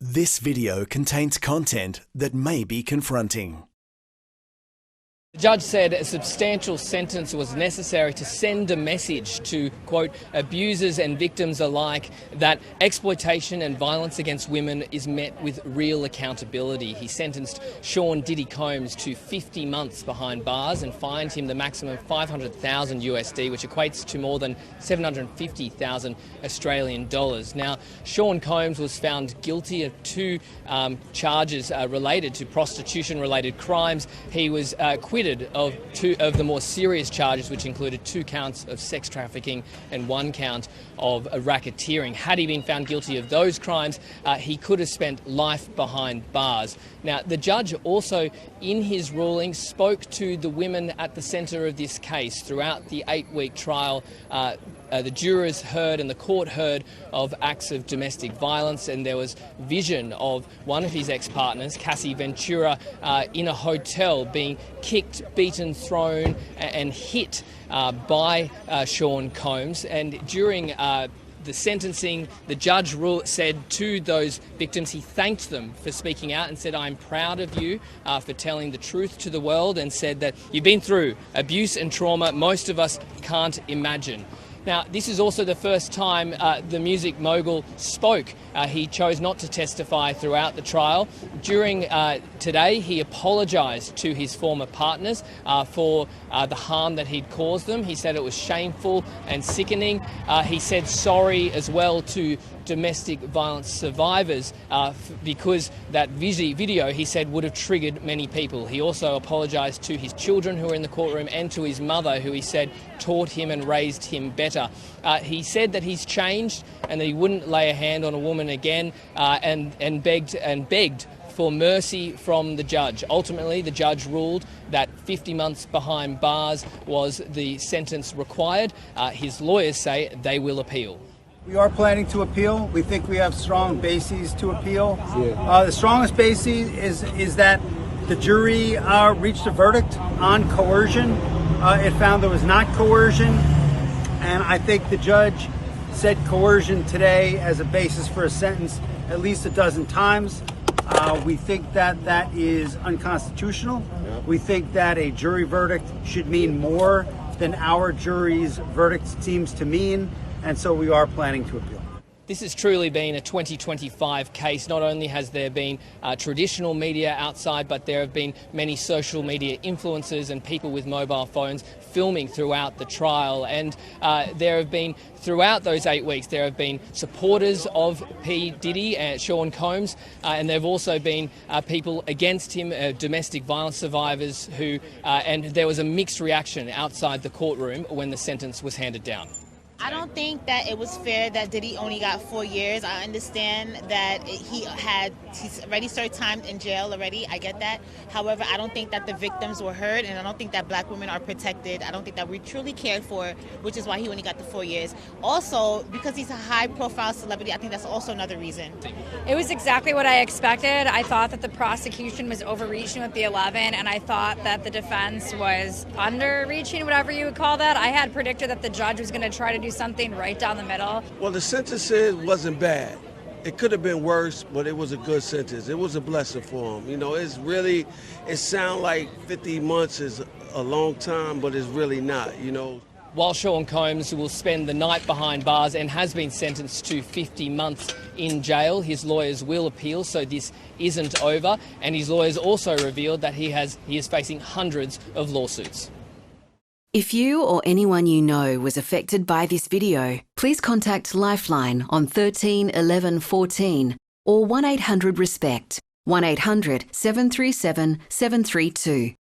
This video contains content that may be confronting. The judge said a substantial sentence was necessary to send a message to, quote, abusers and victims alike that exploitation and violence against women is met with real accountability. He sentenced Sean Diddy Combs to 50 months behind bars and fined him the maximum $500,000 USD, which equates to more than 750,000 Australian dollars. Now, Sean Combs was found guilty of two charges related to prostitution-related crimes. He was acquitted of two of the more serious charges, which included 2 counts of sex trafficking and 1 count of racketeering. Had he been found guilty of those crimes, he could have spent life behind bars. Now, the judge also, in his ruling, spoke to the women at the centre of this case. Throughout the 8-week trial, the jurors heard and the court heard of acts of domestic violence, and there was vision of one of his ex-partners, Cassie Ventura, in a hotel being kicked, beaten, thrown and hit by Sean Combs. And during the sentencing, the judge said to those victims, he thanked them for speaking out and said, "I'm proud of you for telling the truth to the world," and said that you've been through abuse and trauma most of us can't imagine. Now, this is also the first time the music mogul spoke. He chose not to testify throughout the trial. During today, he apologised to his former partners for the harm that he'd caused them. He said it was shameful and sickening. He said sorry as well to domestic violence survivors because that video, he said, would have triggered many people. He also apologised to his children who were in the courtroom and to his mother, who he said taught him and raised him better. He said that he's changed and that he wouldn't lay a hand on a woman again, and begged for mercy from the judge. Ultimately, the judge ruled that 50 months behind bars was the sentence required. His lawyers say they will appeal. We are planning to appeal. We think we have strong bases to appeal. The strongest basis is that the jury reached a verdict on coercion. It found there was not coercion, and I think the judge said coercion today as a basis for a sentence at least a dozen times. We think that that is unconstitutional. We think that a jury verdict should mean more than our jury's verdict seems to mean, and so we are planning to appeal. This has truly been a 2025 case. Not only has there been traditional media outside, but there have been many social media influencers and people with mobile phones filming throughout the trial. And there have been, throughout those 8 weeks, there have been supporters of P. Diddy and Sean Combs, and there have also been people against him, domestic violence survivors who, and there was a mixed reaction outside the courtroom when the sentence was handed down. I don't think that it was fair that Diddy only got 4 years. I understand that he's already served time in jail already. I get that. However, I don't think that the victims were heard, and I don't think that black women are protected. I don't think that we truly cared for, which is why he only got the 4 years. Also, because he's a high-profile celebrity, I think that's also another reason. It was exactly what I expected. I thought that the prosecution was overreaching with the 11, and I thought that the defense was underreaching, whatever you would call that. I had predicted that the judge was going to try to do something right down the middle. Well, the sentence wasn't bad. It could have been worse, but it was a good sentence. It was a blessing for him. You know, it sounds like 50 months is a long time, but it's really not, you know. While Sean Combs will spend the night behind bars and has been sentenced to 50 months in jail, his lawyers will appeal, so this isn't over. And his lawyers also revealed that he is facing hundreds of lawsuits. If you or anyone you know was affected by this video, please contact Lifeline on 13 11 14 or 1-800-RESPECT, 1-800-737-732.